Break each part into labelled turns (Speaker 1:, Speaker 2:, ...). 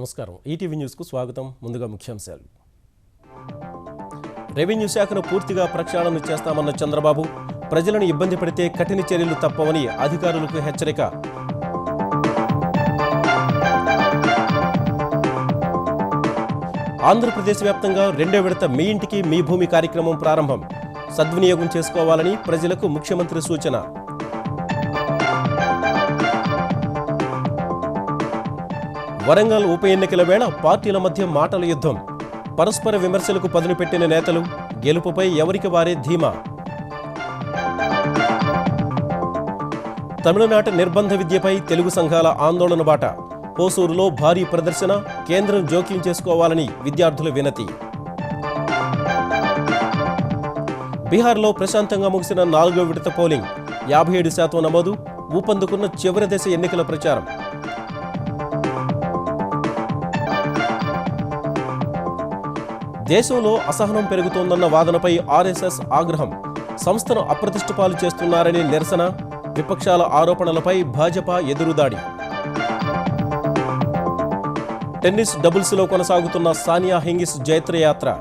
Speaker 1: నమస్కారం. ఈటీవీ న్యూస్కు స్వాగతం. ముందుగా ముఖ్యాంశాలు. రెవెన్యూ శాఖను పూర్తిగా ప్రక్షాళన చేస్తామన్న చంద్రబాబు, ప్రజలను ఇబ్బంది పెడితే కఠిన చర్యలు తప్పవని అధికారులకు హెచ్చరిక. ఆంధ్రప్రదేశ్ వ్యాప్తంగా 2వ విడత మీ ఇంటికి మీ భూమి కార్యక్రమం ప్రారంభం. సద్వినియోగం చేసుకోవాలని ప్రజలకు ముఖ్యమంత్రి సూచన. వరంగల్ ఉప ఎన్నికల వేళ పార్టీల మధ్య మాటల యుద్ధం. పరస్పర విమర్శలకు పదును పెట్టిన నేతలు, గెలుపుపై ఎవరికి వారే ధీమా. తమిళనాట నిర్బంధ విద్యపై తెలుగు సంఘాల ఆందోళన బాట. హోసూరులో భారీ ప్రదర్శన, కేంద్రం జోక్యం చేసుకోవాలని విద్యార్థుల వినతి. బీహార్లో ప్రశాంతంగా ముగిసిన 4వ విడత పోలింగ్. 57% నమోదు. ఊపందుకున్న చివరి దశ ఎన్నికల ప్రచారం. దేశంలో అసహనం పెరుగుతోందన్న వాదనపై ఆర్ఎస్ఎస్ ఆగ్రహం. సంస్థను అప్రతిష్ఠపాలు చేస్తున్నారని నిరసన. విపక్షాల ఆరోపణలపై భాజపా ఎదురుదాడి. టెన్నిస్ డబుల్స్లో కొనసాగుతున్న సానియా హింగిస్ జైత్రయాత్ర.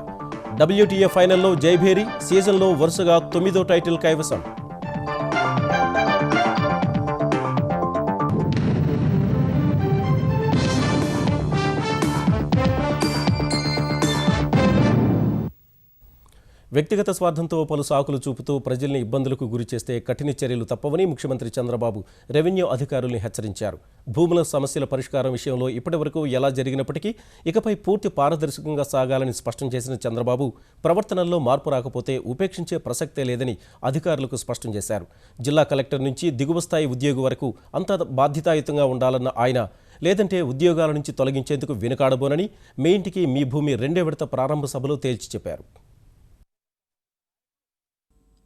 Speaker 1: WTA ఫైనల్లో జైభేరి. సీజన్లో వరుసగా 9వ టైటిల్ కైవసం. వ్యక్తిగత స్వార్థంతో పలు సాకులు చూపుతూ ప్రజల్ని ఇబ్బందులకు గురి చేస్తే కఠిన చర్యలు తప్పవని ముఖ్యమంత్రి చంద్రబాబు రెవెన్యూ అధికారుల్ని హెచ్చరించారు. భూముల సమస్యల పరిష్కారం విషయంలో ఇప్పటివరకు ఎలా జరిగినప్పటికీ ఇకపై పూర్తి పారదర్శకంగా సాగాలని స్పష్టం చేసిన చంద్రబాబు, ప్రవర్తనల్లో మార్పు రాకపోతే ఉపేక్షించే ప్రసక్తే లేదని అధికారులకు స్పష్టం చేశారు. జిల్లా కలెక్టర్ నుంచి దిగువ స్థాయి ఉద్యోగి వరకు అంతా బాధ్యతాయుతంగా ఉండాలన్న ఆయన, లేదంటే ఉద్యోగాల నుంచి తొలగించేందుకు వెనుకాడబోనని మీ ఇంటికి మీ భూమి 2వ విడత ప్రారంభ సభలో తేల్చి చెప్పారు.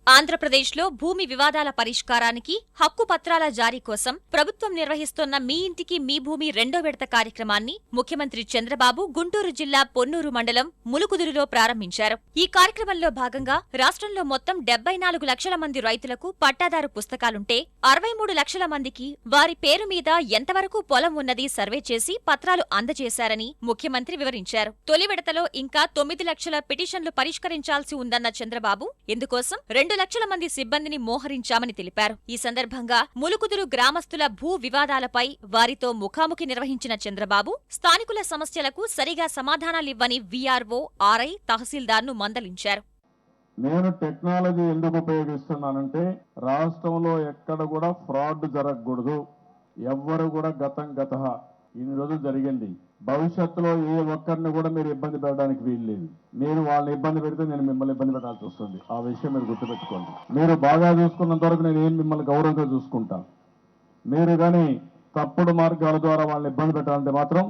Speaker 2: ఆంధ్రప్రదేశ్లో భూమి వివాదాల పరిష్కారానికి హక్కు పత్రాల జారీ కోసం ప్రభుత్వం నిర్వహిస్తోన్న మీ ఇంటికి మీ భూమి 2వ విడత కార్యక్రమాన్ని ముఖ్యమంత్రి చంద్రబాబు గుంటూరు జిల్లా పొన్నూరు మండలం ములుకుదురులో ప్రారంభించారు. ఈ కార్యక్రమంలో భాగంగా రాష్ట్రంలో మొత్తం 74 లక్షల మంది రైతులకు పట్టాదారు పుస్తకాలుంటే 63 లక్షల మందికి వారి పేరు మీద ఎంతవరకు పొలం ఉన్నది సర్వే చేసి పత్రాలు అందజేశారని ముఖ్యమంత్రి వివరించారు. తొలి విడతలో ఇంకా 9 లక్షల పిటిషన్లు పరిష్కరించాల్సి ఉందన్న చంద్రబాబు, ఇందుకోసం 2 లక్షల మంది సిబ్బందిని మోహరించామని తెలిపారు. ఈ సందర్భంగా ములుకుదురు గ్రామస్తుల భూ వివాదాలపై వారితో ముఖాముఖి నిర్వహించిన చంద్రబాబు, స్థానికుల సమస్యలకు సరిగా సమాధానాలివ్వని వీఆర్ఓ, ఆర్ఐ, తహసీల్దార్ను మందలించారు.
Speaker 3: నేను టెక్నాలజీ ఎందుకు ఉపయోగిస్తున్నానంటే రాష్ట్రంలో ఎక్కడ కూడా ఫ్రాడ్ జరగకూడదు. ఎవ్వరు కూడా గత ఇన్ని రోజులు జరిగింది. భవిష్యత్తులో ఏ ఒక్కరిని కూడా మీరు ఇబ్బంది పెట్టడానికి వీల్లేదు. మీరు వాళ్ళని ఇబ్బంది పెడితే నేను మిమ్మల్ని ఇబ్బంది పెట్టాల్సి వస్తుంది. ఆ విషయం మీరు గుర్తుపెట్టుకోండి. మీరు బాగా చూసుకున్నంత వరకు నేను మిమ్మల్ని గౌరవంగా చూసుకుంటాను. మీరు కానీ తప్పుడు మార్గాల ద్వారా వాళ్ళని ఇబ్బంది పెట్టాలంటే మాత్రం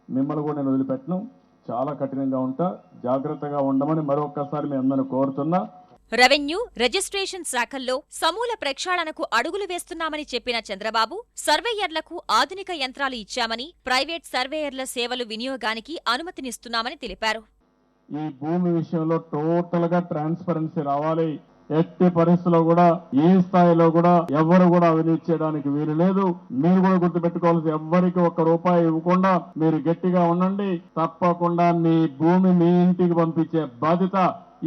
Speaker 3: మిమ్మల్ని కూడా నేను వదిలిపెట్టను. చాలా కఠినంగా ఉంటా. జాగ్రత్తగా ఉండమని మరొక్కసారి మీ అందరిని కోరుతున్నా.
Speaker 2: రెవెన్యూ, రిజిస్ట్రేషన్ శాఖల్లో సమూల ప్రక్షాళనకు అడుగులు వేస్తున్నామని చెప్పిన చంద్రబాబు, సర్వేయర్లకు ఆధునిక యంత్రాలు ఇచ్చామని, ప్రైవేట్ సర్వేయర్ల సేవలు వినియోగానికి అనుమతినిస్తున్నామని తెలిపారు.
Speaker 3: ఈ భూమి విషయంలో టోటల్ గా ట్రాన్స్పరెన్సీ రావాలి. ఎట్టి పరిస్థితుల్లో కూడా ఏ స్థాయిలో కూడా ఎవరు కూడా అవినీతి చేయడానికి వీలు లేదు. మీరు కూడా గుర్తుపెట్టుకోవాల్సి, ఎవ్వరికి ₹1 ఇవ్వకుండా మీరు గట్టిగా ఉండండి. తప్పకుండా మీ భూమి మీ ఇంటికి పంపించే బాధ్యత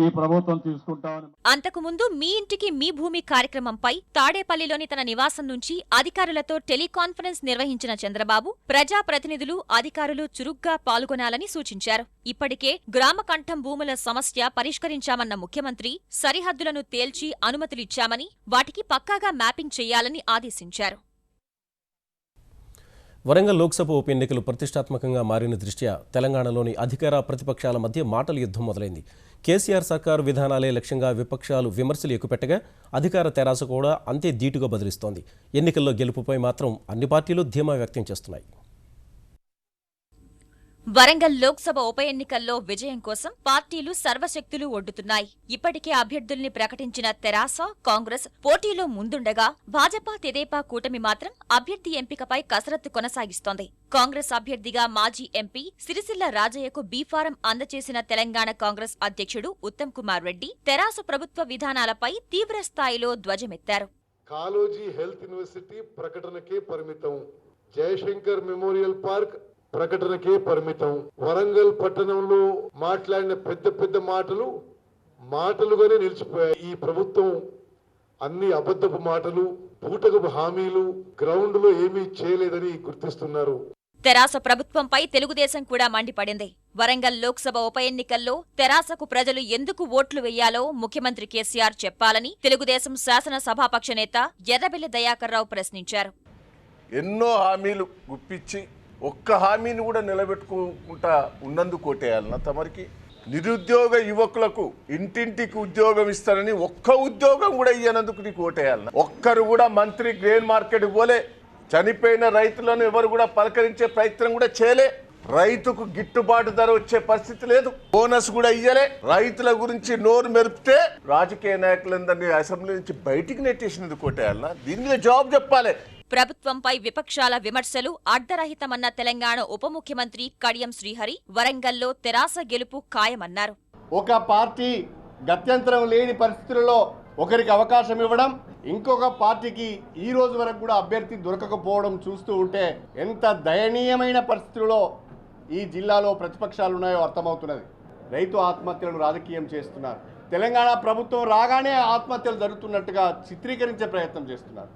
Speaker 3: ఈ ప్రభుత్వం తీసుకుంటామని.
Speaker 2: అంతకుముందు మీ ఇంటికి మీ భూమి కార్యక్రమంపై తాడేపల్లిలోని తన నివాసం నుంచి అధికారులతో టెలికాన్ఫరెన్స్ నిర్వహించిన చంద్రబాబు, ప్రజాప్రతినిధులు, అధికారులు చురుగ్గా పాల్గొనాలని సూచించారు. ఇప్పటికే గ్రామ కంఠం భూముల సమస్య పరిష్కరించామన్న ముఖ్యమంత్రి, సరిహద్దులను తేల్చి అనుమతులిచ్చామని, వాటికి పక్కాగా మ్యాపింగ్ చేయాలని ఆదేశించారు.
Speaker 1: వరంగల్ లోక్సభ ఉప ఎన్నికలు ప్రతిష్టాత్మకంగా మారిన దృష్ట్యా తెలంగాణలోని అధికార ప్రతిపక్షాల మధ్య మాటల యుద్ధం మొదలైంది. కేసీఆర్ సర్కారు విధానాలే లక్ష్యంగా విపక్షాలు విమర్శలు ఎక్కుపెట్టగా అధికార తెరాస కూడా అంతే ధీటుగా బదిలిస్తోంది. ఎన్నికల్లో గెలుపుపై మాత్రం అన్ని పార్టీలు ధీమా వ్యక్తం చేస్తున్నాయి.
Speaker 2: వరంగల్ లోక్సభ ఉప ఎన్నికల్లో విజయం కోసం పార్టీలు సర్వశక్తులు ఒడ్డుతున్నాయి. ఇప్పటికే అభ్యర్థుల్ని ప్రకటించిన తెరాస, కాంగ్రెస్ పోటీలో ముందుండగా భాజపా, తెదేపా కూటమి మాత్రం అభ్యర్థి ఎంపికపై కసరత్తు కొనసాగిస్తోంది. కాంగ్రెస్ అభ్యర్థిగా మాజీ ఎంపీ సిరిసిల్ల రాజయ్యకు బీఫారం అందచేసిన తెలంగాణ కాంగ్రెస్ అధ్యక్షుడు ఉత్తమ్ కుమార్ రెడ్డి తెరాస ప్రభుత్వ విధానాలపై తీవ్ర స్థాయిలో ధ్వజమెత్తారు.
Speaker 4: కాలోజీ హెల్త్ యూనివర్సిటీ ప్రకటనకే పరిమితం, జయశంకర్ మెమోరియల్ పార్క్ ప్రకటనకే పరిమితం. వరంగల్ పట్టణంలో మాట్లాడిన పెద్ద పెద్ద మాటలుగానే నిలిచిపోయాయి. ఈ ప్రభుత్వం అన్ని అబద్ధపు మాటలు, పూటకపు హామీలు, గ్రౌండ్ లో ఏమీ చేయలేదని గుర్తిస్తున్నారు.
Speaker 2: తెరాస ప్రభుత్వంపై తెలుగుదేశం కూడా మండిపడింది. వరంగల్ లోక్సభ ఉప ఎన్నికల్లో తెరాసకు ప్రజలు ఎందుకు ఓట్లు వెయ్యాలో ముఖ్యమంత్రి కేసీఆర్ చెప్పాలని తెలుగుదేశం శాసనసభాపక్ష నేత ఎర్రబెల్లి దయాకర్రావు ప్రశ్నించారు.
Speaker 5: ఎన్నో హామీలు గుప్పించి ఒక్క హామీని కూడా నిలబెట్టుకుంటా ఉన్నందుకు కోటేయాలన్నా తమరికి? నిరుద్యోగ యువకులకు ఇంటింటికి ఉద్యోగం ఇస్తానని ఒక్క ఉద్యోగం కూడా ఇయ్యనందుకు నీకు ఓటేయాలన్నా? ఒక్కరు కూడా మంత్రి గ్రెయిన్ మార్కెట్కి పోలే, చనిపోయిన రైతులను ఎవరు కూడా పలకరించే ప్రయత్నం కూడా చేయలే, రైతుకు గిట్టుబాటు ధర వచ్చే పరిస్థితి లేదు, బోనస్ కూడా ఇయ్యలే. రైతుల గురించి నోరు మెరిపితే రాజకీయ నాయకులందరినీ అసెంబ్లీ నుంచి బయటికి నెట్టేసినందుకు కోటేయాలన్నా? దీని మీద జవాబు చెప్పాలి.
Speaker 2: ప్రభుత్వంపై విపక్షాల విమర్శలు అర్ధరహితమన్న తెలంగాణ ఉప ముఖ్యమంత్రి కడియం శ్రీహరి వరంగల్లో తెరాస గెలుపు ఖాయమన్నారు.
Speaker 6: ఒక పార్టీ గత్యంతరం లేని పరిస్థితులలో ఒకరికి అవకాశం ఇవ్వడం, ఇంకొక పార్టీకి ఈ రోజు వరకు కూడా అభ్యర్థి దొరకకపోవడం చూస్తూ ఉంటే ఎంత దయనీయమైన పరిస్థితుల్లో ఈ జిల్లాలో ప్రతిపక్షాలు ఉన్నాయో అర్థమవుతున్నది. రైతు ఆత్మహత్యలను రాజకీయం చేస్తున్నారు. తెలంగాణ ప్రభుత్వం రాగానే ఆత్మహత్యలు జరుగుతున్నట్టుగా చిత్రీకరించే ప్రయత్నం చేస్తున్నారు.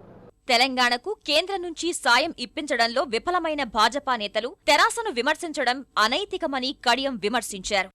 Speaker 2: తెలంగాణకు కేంద్రం నుంచి సాయం ఇప్పించడంలో విఫలమైన భాజపా నేతలు తెరాసను విమర్శించడం అనైతికమని కడియం విమర్శించారు.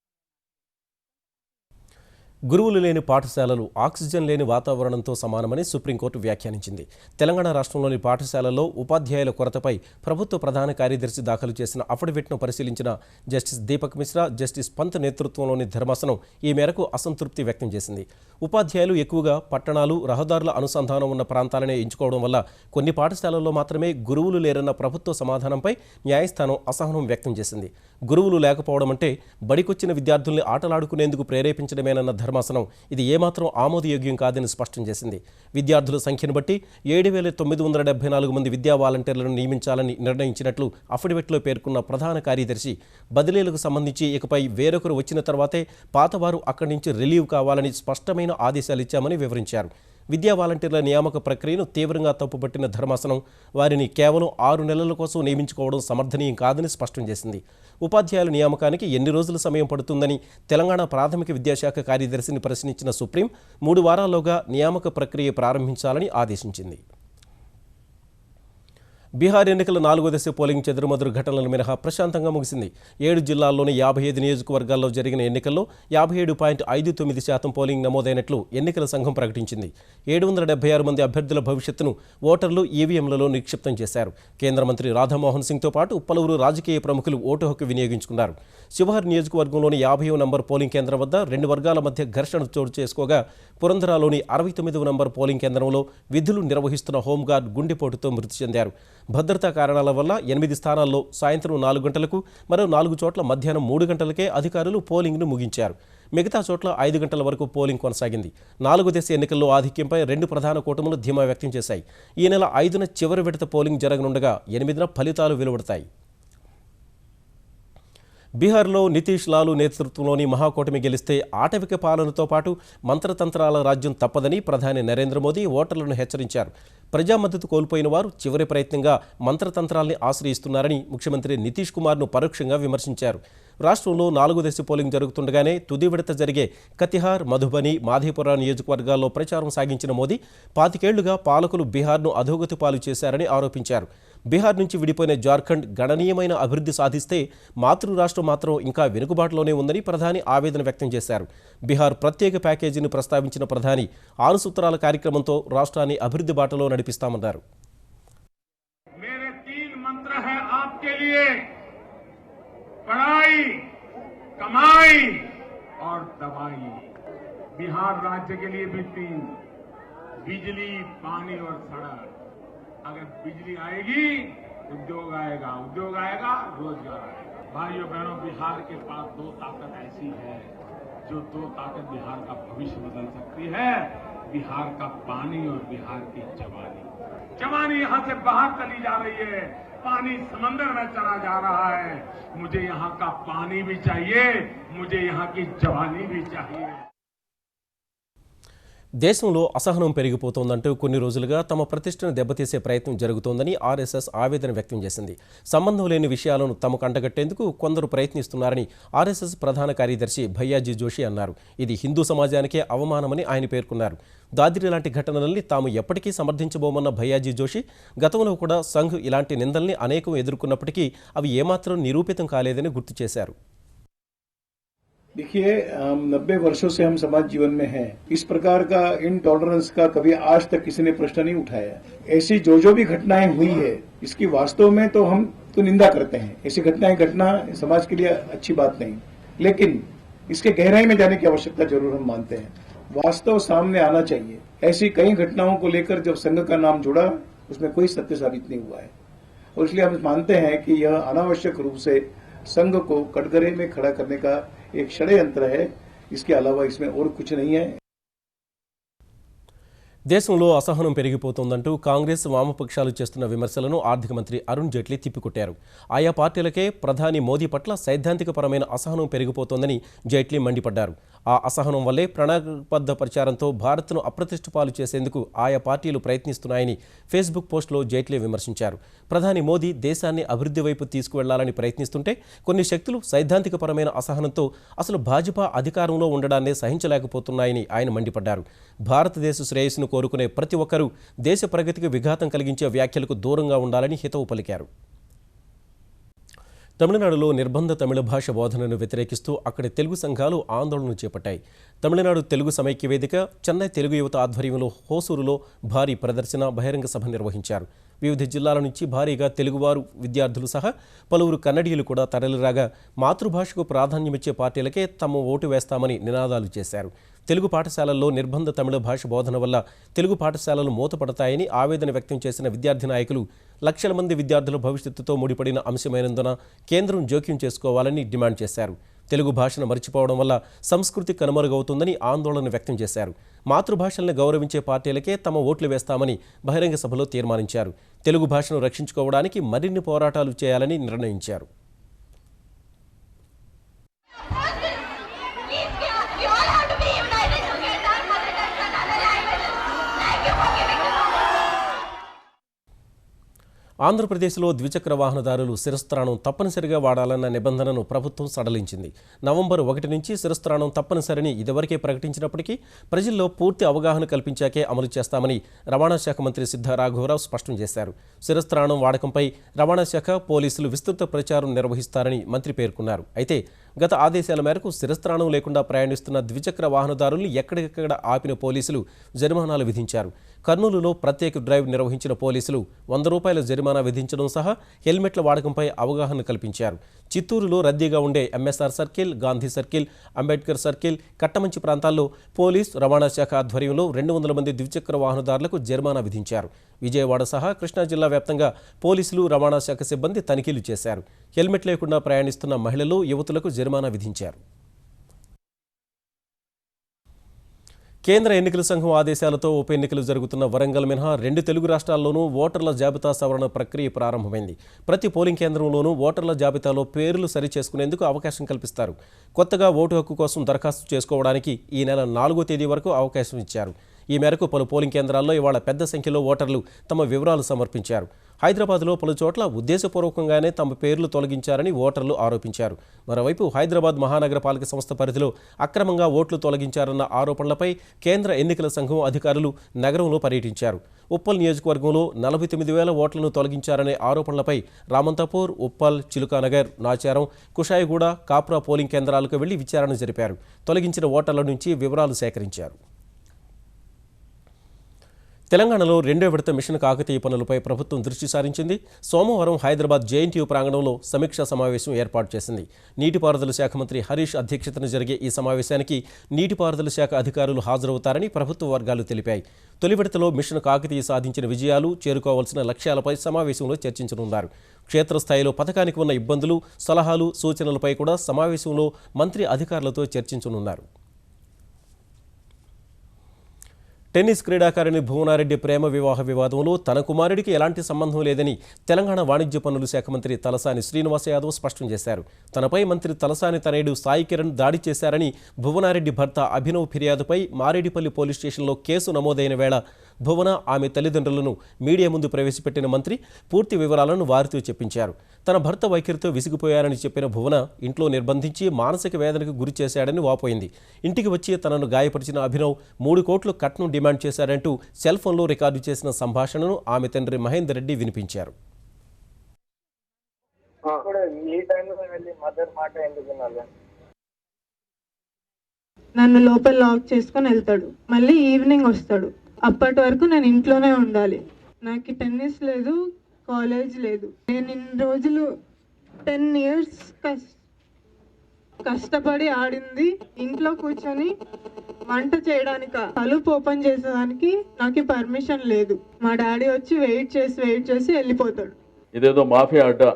Speaker 1: గురువులు లేని పాఠశాలలు ఆక్సిజన్ లేని వాతావరణంతో సమానమని సుప్రీంకోర్టు వ్యాఖ్యానించింది. తెలంగాణ రాష్ట్రంలోని పాఠశాలల్లో ఉపాధ్యాయుల కొరతపై ప్రభుత్వ ప్రధాన కార్యదర్శి దాఖలు చేసిన అఫిడవిట్ను పరిశీలించిన జస్టిస్ దీపక్ మిశ్రా, జస్టిస్ పంత్ నేతృత్వంలోని ధర్మాసనం ఈ మేరకు అసంతృప్తి వ్యక్తం చేసింది. ఉపాధ్యాయులు ఎక్కువగా పట్టణాలు, రహదారుల అనుసంధానం ఉన్న ప్రాంతాలనే ఎంచుకోవడం వల్ల కొన్ని పాఠశాలల్లో మాత్రమే గురువులు లేరన్న ప్రభుత్వ సమాధానంపై న్యాయస్థానం అసహనం వ్యక్తం చేసింది. గురువులు లేకపోవడం అంటే బడికొచ్చిన విద్యార్థుల్ని ఆటలాడుకునేందుకు ప్రేరేపించడమేనన్న ధర్మాసనం ఇది ఏమాత్రం ఆమోదయోగ్యం కాదని స్పష్టం చేసింది. విద్యార్థుల సంఖ్యను బట్టి 7,974 మంది విద్యా వాలంటీర్లను నియమించాలని నిర్ణయించినట్లు అఫిడవిట్లో పేర్కొన్న ప్రధాన కార్యదర్శి బదిలీలకు సంబంధించి ఇకపై వేరొకరు వచ్చిన తర్వాతే పాతవారు అక్కడి నుంచి రిలీవ్ కావాలని స్పష్టమైన ఆదేశాలిచ్చామని వివరించారు. విద్యా వాలంటీర్ల నియామక ప్రక్రియను తీవ్రంగా తప్పుపట్టిన ధర్మాసనం వారిని కేవలం 6 నెలల కోసం నియమించుకోవడం సమర్థనీయం కాదని స్పష్టం చేసింది. ఉపాధ్యాయుల నియామకానికి ఎన్ని రోజుల సమయం పడుతుందని తెలంగాణ ప్రాథమిక విద్యాశాఖ కార్యదర్శిని ప్రశ్నించిన సుప్రీం 3 వారాల్లోగా నియామక ప్రక్రియ ప్రారంభించాలని ఆదేశించింది. బీహార్ ఎన్నికల 4వ దశ పోలింగ్ చెదురుమదురు ఘటనలు మినహా ప్రశాంతంగా ముగిసింది. 7 జిల్లాల్లోని 55 నియోజకవర్గాల్లో జరిగిన ఎన్నికల్లో 57.59% పోలింగ్ నమోదైనట్లు ఎన్నికల సంఘం ప్రకటించింది. 776 మంది అభ్యర్థుల భవిష్యత్తును ఓటర్లు ఈవీఎంలలో నిక్షిప్తం చేశారు. కేంద్ర మంత్రి రాధామోహన్ సింగ్తో పాటు పలువురు రాజకీయ ప్రముఖులు ఓటు హక్కు వినియోగించుకున్నారు. శివహర్ నియోజకవర్గంలోని 50వ నంబర్ పోలింగ్ కేంద్రం వద్ద 2 వర్గాల మధ్య ఘర్షణ చోటు చేసుకోగా పురంధరాలోని 69వ నంబర్ పోలింగ్ కేంద్రంలో విధులు నిర్వహిస్తున్న హోంగార్డ్ గుండెపోటుతో మృతి చెందారు. భద్రతా కారణాల వల్ల 8 స్థానాల్లో సాయంత్రం 4 గంటలకు, మరో 4 చోట్ల మధ్యాహ్నం 3 గంటలకే అధికారులు పోలింగ్ను ముగించారు. మిగతా చోట్ల 5 గంటల వరకు పోలింగ్ కొనసాగింది. 4వ దశ ఎన్నికల్లో ఆధిక్యంపై 2 ప్రధాన కూటములు ధీమా వ్యక్తం చేశాయి. ఈ నెల 5న చివరి విడత పోలింగ్ జరగనుండగా 8న ఫలితాలు వెలువడతాయి. బీహార్లో నితీష్ లాలు నేతృత్వంలోని మహాకూటమి గెలిస్తే ఆటవిక పాలనతో పాటు మంత్రతంత్రాల రాజ్యం తప్పదని ప్రధాని నరేంద్ర మోదీ ఓటర్లను హెచ్చరించారు. ప్రజా మద్దతు కోల్పోయిన వారు చివరి ప్రయత్నంగా మంత్రతంత్రాల్ని ఆశ్రయిస్తున్నారని ముఖ్యమంత్రి నితీష్ కుమార్ను పరోక్షంగా విమర్శించారు. రాష్ట్రంలో 4వ దశ పోలింగ్ జరుగుతుండగానే తుది విడత జరిగే కతిహార్, మధుబని, మాధేపుర నియోజకవర్గాల్లో ప్రచారం సాగించిన మోదీ 25 ఏళ్లుగా పాలకులు బీహార్ను అధోగతి పాలు చేశారని ఆరోపించారు. బీహార్ నుంచి విడిపోయిన జార్ఖండ్ గణనీయమైన అభివృద్ధి సాధిస్తే మాతృ రాష్ట్రం మాత్రం ఇంకా వెనుకబాటులోనే ఉందని ప్రధాని ఆవేదన వ్యక్తం చేశారు. బీహార్ ప్రత్యేక ప్యాకేజీని ప్రస్తావించిన ప్రధాని 6 సూత్రాల కార్యక్రమంతో రాష్ట్రాన్ని అభివృద్ధి బాటలో నడిపిస్తామన్నారు.
Speaker 7: मेरे 3 मंत्र हैं आपके लिए, पढ़ाई, कमाई और दवाई। बिहार राज्य के लिए भी 3, बिजली, पानी और सड़क। अगर बिजली आएगी उद्योग आएगा, उद्योग आएगा रोजगार आएगा। भाइयों बहनों, बिहार के पास 2 ताकत ऐसी है जो 2 ताकत बिहार का भविष्य बदल सकती है। बिहार का पानी और बिहार की जवानी। जवानी यहाँ से बाहर चली जा रही है, पानी समंदर में चला जा रहा है। मुझे यहाँ का पानी भी चाहिए, मुझे यहाँ की जवानी भी चाहिए।
Speaker 1: దేశంలో అసహనం పెరిగిపోతోందంటూ కొన్ని రోజులుగా తమ ప్రతిష్టను దెబ్బతీసే ప్రయత్నం జరుగుతోందని ఆర్ఎస్ఎస్ ఆవేదన వ్యక్తం చేసింది. సంబంధం లేని విషయాలను తమకు అంటగట్టేందుకు కొందరు ప్రయత్నిస్తున్నారని ఆర్ఎస్ఎస్ ప్రధాన కార్యదర్శి భయ్యాజీ జోషి అన్నారు. ఇది హిందూ సమాజానికే అవమానమని ఆయన పేర్కొన్నారు. దాదిరి లాంటి ఘటనల్ని తాము ఎప్పటికీ సమర్థించబోమన్న భయ్యాజీ జోషి గతంలో కూడా సంఘ్ ఇలాంటి నిందల్ని అనేకం ఎదుర్కొన్నప్పటికీ అవి ఏమాత్రం నిరూపితం కాలేదని గుర్తు చేశారు.
Speaker 8: देखिए, 90 वर्षों से हम समाज जीवन में हैं। इस प्रकार का इनटॉलरेंस का कभी आज तक किसी ने प्रश्न नहीं उठाया। ऐसी जो भी घटनाएं हुई है, इसकी वास्तव में तो हम तो निंदा करते हैं। ऐसी घटनाएं घटना समाज के लिए अच्छी बात नहीं, लेकिन इसके गहराई में जाने की आवश्यकता जरूर हम मानते हैं। वास्तव सामने आना चाहिए। ऐसी कई घटनाओं को लेकर जब संघ का नाम जुड़ा, उसमें कोई सत्य साबित नहीं हुआ है, और इसलिए हम मानते हैं कि यह अनावश्यक रूप से संघ को कटघरे में खड़ा करने का एक षड्यंत्र है। इसके अलावा इसमें और कुछ नहीं है।
Speaker 1: దేశంలో అసహనం పెరిగిపోతోందంటూ కాంగ్రెస్ వామపక్షాలు చేస్తున్న విమర్శలను ఆర్థిక మంత్రి అరుణ్ జైట్లీ తిప్పికొట్టారు. ఆయా పార్టీలకే ప్రధాని మోదీ పట్ల సైద్ధాంతికపరమైన అసహనం పెరిగిపోతోందని జైట్లీ మండిపడ్డారు. ఆ అసహనం వల్లే ప్రణాళికాబద్ధ ప్రచారంతో భారత్ను అప్రతిష్ట పాలు చేసేందుకు ఆయా పార్టీలు ప్రయత్నిస్తున్నాయని ఫేస్బుక్ పోస్టులో జైట్లీ విమర్శించారు. ప్రధాని మోదీ దేశాన్ని అభివృద్ధి వైపు తీసుకువెళ్లాలని ప్రయత్నిస్తుంటే కొన్ని శక్తులు సైద్ధాంతికపరమైన అసహనంతో అసలు భాజపా అధికారంలో ఉండడాన్నే సహించలేకపోతున్నాయని ఆయన మండిపడ్డారు. భారతదేశ శ్రేయస్సును కోరుకునే ప్రతి ఒక్కరూ దేశ ప్రగతికి విఘాతం కలిగించే వ్యాఖ్యలకు దూరంగా ఉండాలని హితవు పలికారు. తమిళనాడులో నిర్బంధ తమిళ భాష బోధనను వ్యతిరేకిస్తూ అక్కడి తెలుగు సంఘాలు ఆందోళన చేపట్టాయి. తమిళనాడు తెలుగు సమైక్య వేదిక, చెన్నై తెలుగు యువత ఆధ్వర్యంలో హోసూరులో భారీ ప్రదర్శన, బహిరంగ సభ నిర్వహించారు. వివిధ జిల్లాల నుంచి భారీగా తెలుగువారు విద్యార్థులు సహా పలువురు కన్నడీయులు కూడా తరలిరాగా మాతృభాషకు ప్రాధాన్యమిచ్చే పార్టీలకే తమ ఓటు వేస్తామని నినాదాలు చేశారు. తెలుగు పాఠశాలల్లో నిర్బంధ తమిళ భాష బోధన వల్ల తెలుగు పాఠశాలలు మూతపడతాయని ఆవేదన వ్యక్తం చేసిన విద్యార్థి నాయకులు లక్షల మంది విద్యార్థుల భవిష్యత్తుతో ముడిపడిన అంశమైనందున కేంద్రం జోక్యం చేసుకోవాలని డిమాండ్ చేశారు. తెలుగు భాషను మర్చిపోవడం వల్ల సంస్కృతి కనుమరుగవుతుందని ఆందోళన వ్యక్తం చేశారు. మాతృభాషల్ని గౌరవించే పార్టీలకే తమ ఓట్లు వేస్తామని బహిరంగ సభలో తీర్మానించారు. తెలుగు భాషను రక్షించుకోవడానికి మరిన్ని పోరాటాలు చేయాలని నిర్ణయించారు. ఆంధ్రప్రదేశ్లో ద్విచక్ర వాహనదారులు శిరస్త్రాణం తప్పనిసరిగా వాడాలన్న నిబంధనను ప్రభుత్వం సడలించింది. నవంబర్ 1 నుంచి శిరస్త్రాణం తప్పనిసరిని ఇదివరకే ప్రకటించినప్పటికీ ప్రజల్లో పూర్తి అవగాహన కల్పించాకే అమలు చేస్తామని రవాణా శాఖ మంత్రి సిద్ధా రాఘవరావు స్పష్టం చేశారు. శిరస్త్రాణం వాడకంపై రవాణా శాఖ, పోలీసులు విస్తృత ప్రచారం నిర్వహిస్తారని మంత్రి పేర్కొన్నారు. అయితే గత ఆదేశాల మేరకు శిరస్త్రాణం లేకుండా ప్రయాణిస్తున్న ద్విచక్ర వాహనదారులు ఎక్కడికక్కడ ఆపిన పోలీసులు జరిమానాలు విధించారు. కర్నూలులో ప్రత్యేక డ్రైవ్ నిర్వహించిన పోలీసులు 100 రూపాయల జరిమానా విధించడం సహా హెల్మెట్ల వాడకంపై అవగాహన కల్పించారు. చిత్తూరులో రద్దీగా ఉండే MSR circle, Gandhi circle, Ambedkar circle, Kattamanchi ప్రాంతాల్లో పోలీస్, రవాణా శాఖ ఆధ్వర్యంలో 200 మంది ద్విచక్ర వాహనదారులకు జరిమానా విధించారు. విజయవాడ సహా కృష్ణా జిల్లా వ్యాప్తంగా పోలీసులు, రవాణా శాఖ సిబ్బంది తనిఖీలు చేశారు. హెల్మెట్ లేకుండా ప్రయాణిస్తున్న మహిళలు, యువతులకు జరిమానా విధించారు. కేంద్ర ఎన్నికల సంఘం ఆదేశాలతో ఉప ఎన్నికలు జరుగుతున్న వరంగల్ మినహా 2 తెలుగు రాష్ట్రాల్లోనూ ఓటర్ల జాబితా సవరణ ప్రక్రియ ప్రారంభమైంది. ప్రతి పోలింగ్ కేంద్రంలోనూ ఓటర్ల జాబితాలో పేర్లు సరిచేసుకునేందుకు అవకాశం కల్పిస్తారు. కొత్తగా ఓటు హక్కు కోసం దరఖాస్తు చేసుకోవడానికి ఈ నెల 4వ తేదీ వరకు అవకాశం ఇచ్చారు. ఈ మేరకు పలు పోలింగ్ కేంద్రాల్లో ఇవాళ పెద్ద సంఖ్యలో ఓటర్లు తమ వివరాలు సమర్పించారు. హైదరాబాద్లో పలు చోట్ల ఉద్దేశపూర్వకంగానే తమ పేర్లు తొలగించారని ఓటర్లు ఆరోపించారు. మరోవైపు హైదరాబాద్ మహానగర పాలక సంస్థ పరిధిలో అక్రమంగా ఓట్లు తొలగించారన్న ఆరోపణలపై కేంద్ర ఎన్నికల సంఘం అధికారులు నగరంలో పర్యటించారు. ఉప్పల్ నియోజకవర్గంలో 49,000 ఓట్లను తొలగించారనే ఆరోపణలపై రామంతపూర్, ఉప్పల్, చిలుకానగర్, నాచారం, కుషాయిగూడ, కాప్రా పోలింగ్ కేంద్రాలకు వెళ్లి విచారణ జరిపారు. తొలగించిన ఓటర్ల నుంచి వివరాలు సేకరించారు. తెలంగాణలో 2వ విడత మిషన్ కాకతీయ పనులపై ప్రభుత్వం దృష్టి సారించింది. సోమవారం హైదరాబాద్ జేఎన్టీయూ ప్రాంగణంలో సమీక్షా సమావేశం ఏర్పాటు చేసింది. నీటిపారుదల శాఖ మంత్రి హరీష్ అధ్యక్షతన జరిగే ఈ సమావేశానికి నీటిపారుదల శాఖ అధికారులు హాజరవుతారని ప్రభుత్వ వర్గాలు తెలిపాయి. తొలి విడతలో మిషన్ కాకతీయ సాధించిన విజయాలు, చేరుకోవాల్సిన లక్ష్యాలపై సమావేశంలో చర్చించనున్నారు. క్షేత్రస్థాయిలో పథకానికి ఉన్న ఇబ్బందులు, సలహాలు, సూచనలపై కూడా సమావేశంలో మంత్రి అధికారులతో చర్చించనున్నారు. టెన్నిస్ క్రీడాకారిణి భువనారెడ్డి ప్రేమ వివాహ వివాదంలో తన కుమారుడికి ఎలాంటి సంబంధం లేదని తెలంగాణ వాణిజ్య పన్నుల శాఖ మంత్రి తలసాని శ్రీనివాస్ యాదవ్ స్పష్టం చేశారు. తనపై మంత్రి తలసాని తనయుడు సాయి కిరణ్ దాడి చేశారని భువనారెడ్డి భర్త అభినవ్ ఫిర్యాదుపై మారేడుపల్లి పోలీస్ స్టేషన్లో కేసు నమోదైన వేళ భువన ఆమె తల్లిదండ్రులను మీడియా ముందు ప్రవేశపెట్టిన మంత్రి పూర్తి వివరాలను వారితో చెప్పించారు. తన భర్త వైఖరితో విసిగిపోయారని చెప్పిన భువన ఇంట్లో నిర్బంధించి మానసిక వేదనకు గురి చేశాడని వాపోయింది. ఇంటికి వచ్చి తనను గాయపరిచిన అభినవ్ 3 కోట్లు కట్నం డిమాండ్ చేశారంటూ సెల్ ఫోన్లో రికార్డు చేసిన సంభాషణను ఆమె తండ్రి మహేందర్ రెడ్డి వినిపించారు.
Speaker 9: నన్ను లోపల లాక్ చేసుకొని వెళ్తాడు, మళ్ళీ ఈవినింగ్ వస్తాడు. అప్పటి వరకు నేను ఇంట్లోనే ఉండాలి. నాకు టెన్నిస్ లేదు, కాలేజ్ లేదు. నేను ఇన్ని రోజులు 10 years కష్టపడి ఆడింది ఇంట్లో కూర్చొని వంట చేయడానిక, తలుపు ఓపెన్ చేసేదానికి నాకు పర్మిషన్ లేదు. మా డాడీ వచ్చి వెయిట్ చేసి వెళ్ళిపోతాడు.
Speaker 10: ఇదేదో మాఫియా అడ్డా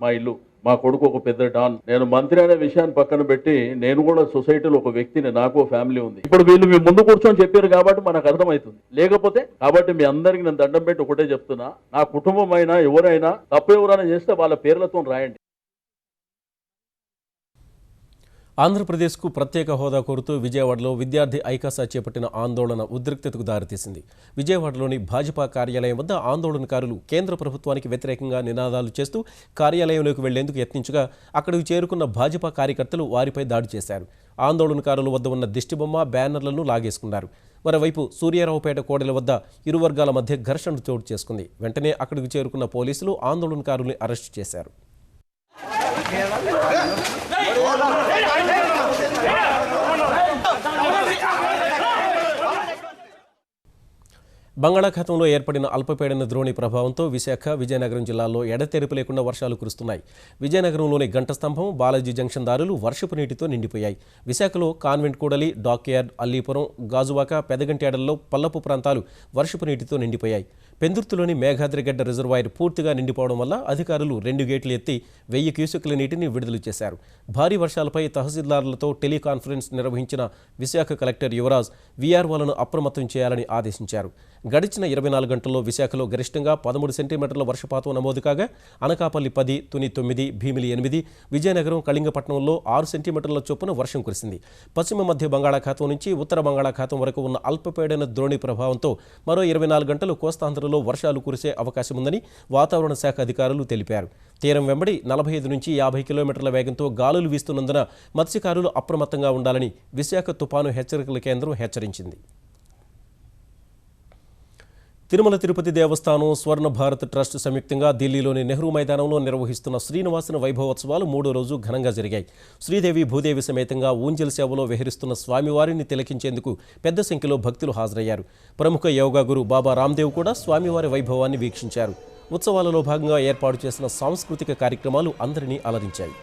Speaker 10: మా ఇల్లు, మా కొడుకు ఒక పెద్ద డాన్. నేను మంత్రి అనే విషయాన్ని పక్కన పెట్టి నేను కూడా సొసైటీలో ఒక వ్యక్తిని, నాకు ఫ్యామిలీ ఉంది. ఇప్పుడు వీళ్ళు మీ ముందు కూర్చొని చెప్పారు కాబట్టి మనకు అర్థమవుతుంది. లేకపోతే కాబట్టి మీ అందరికి నేను దండం పెట్టి ఒకటే చెప్తున్నా, నా కుటుంబం అయినా ఎవరైనా తప్పు ఎవరైనా చేస్తే వాళ్ళ పేర్లతో రాయండి.
Speaker 1: ఆంధ్రప్రదేశ్కు ప్రత్యేక హోదా కోరుతూ విజయవాడలో విద్యార్థి ఐకాసా చేపట్టిన ఆందోళన ఉద్రిక్తతకు దారితీసింది. విజయవాడలోని భాజపా కార్యాలయం వద్ద ఆందోళనకారులు కేంద్ర ప్రభుత్వానికి వ్యతిరేకంగా నినాదాలు చేస్తూ కార్యాలయంలోకి వెళ్లేందుకు యత్నించగా అక్కడికి చేరుకున్న భాజపా కార్యకర్తలు వారిపై దాడి చేశారు. ఆందోళనకారుల వద్ద ఉన్న దిష్టిబొమ్మ, బ్యానర్లను లాగేసుకున్నారు. మరోవైపు సూర్యారావుపేట కోడెల వద్ద ఇరు వర్గాల మధ్య ఘర్షణ చోటు చేసుకుంది. వెంటనే అక్కడికి చేరుకున్న పోలీసులు ఆందోళనకారుల్ని అరెస్టు చేశారు. బంగాళాఖాతంలో ఏర్పడిన అల్పపీడన ద్రోణి ప్రభావంతో విశాఖ, విజయనగరం జిల్లాల్లో ఎడతెరిపి లేకుండా వర్షాలు కురుస్తున్నాయి. విజయనగరంలోని గంట స్తంభం, బాలాజీ జంక్షన్ దారులు వర్షపు నీటితో నిండిపోయాయి. విశాఖలో కాన్వెంట్ కూడలి, డాక్యార్డ్, అల్లీపురం, గాజువాక, పెదగంటేడల్లో పల్లపు ప్రాంతాలు వర్షపు నీటితో నిండిపోయాయి. పెందుర్తిలోని మేఘాద్రిగడ్డ రిజర్వాయర్ పూర్తిగా నిండిపోవడం వల్ల అధికారులు 2 గేట్లు ఎత్తి 1000 క్యూసెక్కుల నీటిని విడుదల చేశారు. భారీ వర్షాలపై తహసీల్దార్లతో టెలికాన్ఫరెన్స్ నిర్వహించిన విశాఖ కలెక్టర్ యువరాజ్ వీఆర్ఓలను అప్రమత్తం చేయాలని ఆదేశించారు. గడిచిన 24 గంటల్లో విశాఖలో గరిష్టంగా 13 సెంటీమీటర్ల వర్షపాతం నమోదు కాగా అనకాపల్లి 10, తుని 9, భీమిలి 8, విజయనగరం, కళింగపట్నంలో 6 సెంటీమీటర్ల చొప్పున వర్షం కురిసింది. పశ్చిమ మధ్య బంగాళాఖాతం నుంచి ఉత్తర బంగాళాఖాతం వరకు ఉన్న అల్పపీడన ద్రోణి ప్రభావంతో మరో 24 గంటలు కోస్తాంధ్రలో వర్షాలు కురిసే అవకాశం ఉందని వాతావరణ శాఖ అధికారులు తెలిపారు. తీరం వెంబడి 45 నుంచి 50 కిలోమీటర్ల వేగంతో గాలులు వీస్తున్నందున మత్స్యకారులు అప్రమత్తంగా ఉండాలని విశాఖ తుపాను హెచ్చరికల కేంద్రం హెచ్చరించింది. తిరుమల తిరుపతి దేవస్థానం, స్వర్ణ భారత్ ట్రస్ట్ సంయుక్తంగా ఢిల్లీలోని నెహ్రూ మైదానంలో నిర్వహిస్తున్న శ్రీనివాసన వైభవోత్సవాలు 3వ రోజు ఘనంగా జరిగాయి. శ్రీదేవి, భూదేవి సమేతంగా ఊంజల్ సేవలో విహరిస్తున్న స్వామివారిని తిలకించేందుకు పెద్ద సంఖ్యలో భక్తులు హాజరయ్యారు. ప్రముఖ యోగా గురు బాబా రామ్దేవ్ కూడా స్వామివారి వైభవాన్ని వీక్షించారు. ఉత్సవాలలో భాగంగా ఏర్పాటు చేసిన సాంస్కృతిక కార్యక్రమాలు అందరినీ అలరించాయి.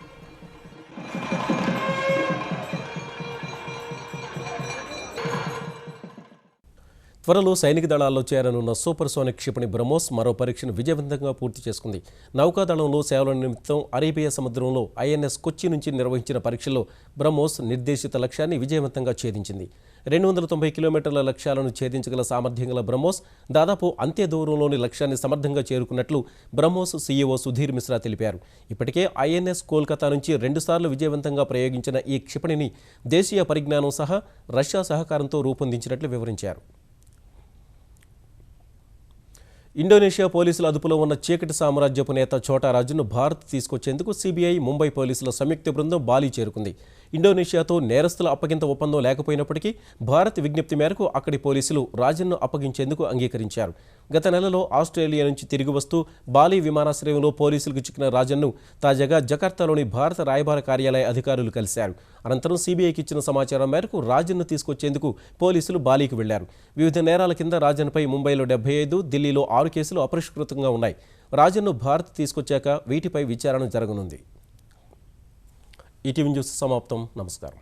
Speaker 1: త్వరలో సైనిక దళాల్లో చేరనున్న సూపర్సోనిక్ క్షిపణి బ్రహ్మోస్ మరో పరీక్షను విజయవంతంగా పూర్తి చేసుకుంది. నౌకాదళంలో సేవల నిమిత్తం అరేబియా సముద్రంలో ఐఎన్ఎస్ కొచ్చి నుంచి నిర్వహించిన పరీక్షల్లో బ్రహ్మోస్ నిర్దేశిత లక్ష్యాన్ని విజయవంతంగా ఛేదించింది. 290 కిలోమీటర్ల లక్ష్యాలను ఛేదించగల సామర్థ్యం గల బ్రహ్మోస్ దాదాపు అంత్య దూరంలోని లక్ష్యాన్ని సమర్థంగా చేరుకున్నట్లు బ్రహ్మోస్ సీఈఓ సుధీర్ మిశ్రా తెలిపారు. ఇప్పటికే ఐఎన్ఎస్ కోల్కతా నుంచి 2 సార్లు విజయవంతంగా ప్రయోగించిన ఈ క్షిపణిని దేశీయ పరిజ్ఞానం సహా రష్యా సహకారంతో రూపొందించినట్లు వివరించారు. ఇండోనేషియా పోలీసుల అదుపులో ఉన్న చీకటి సామ్రాజ్యపు నేత ఛోటారాజును భారత్ తీసుకొచ్చేందుకు సిబిఐ, ముంబై పోలీసుల సంయుక్త బృందం బాలి చేరుకుంది. ఇండోనేషియాతో నేరస్తుల అప్పగింత ఒప్పందం లేకపోయినప్పటికీ భారత్ విజ్ఞప్తి మేరకు అక్కడి పోలీసులు రాజన్ను అప్పగించేందుకు అంగీకరించారు. గత నెలలో ఆస్ట్రేలియా నుంచి తిరిగి వస్తూ బాలి విమానాశ్రయంలో పోలీసులకు చిక్కిన రాజన్ను తాజాగా జకార్తాలోని భారత రాయబార కార్యాలయ అధికారులు కలిశారు. అనంతరం సిబిఐకి ఇచ్చిన సమాచారం మేరకు రాజన్ను తీసుకొచ్చేందుకు పోలీసులు బాలీకి వెళ్లారు. వివిధ నేరాల కింద రాజన్పై ముంబైలో 75, ఢిల్లీలో 6 కేసులు అపరిష్కృతంగా ఉన్నాయి. రాజన్ను భారత్ తీసుకొచ్చాక వీటిపై విచారణ జరగనుంది. ఈటీవీ న్యూస్ సమాప్తం. నమస్కారం.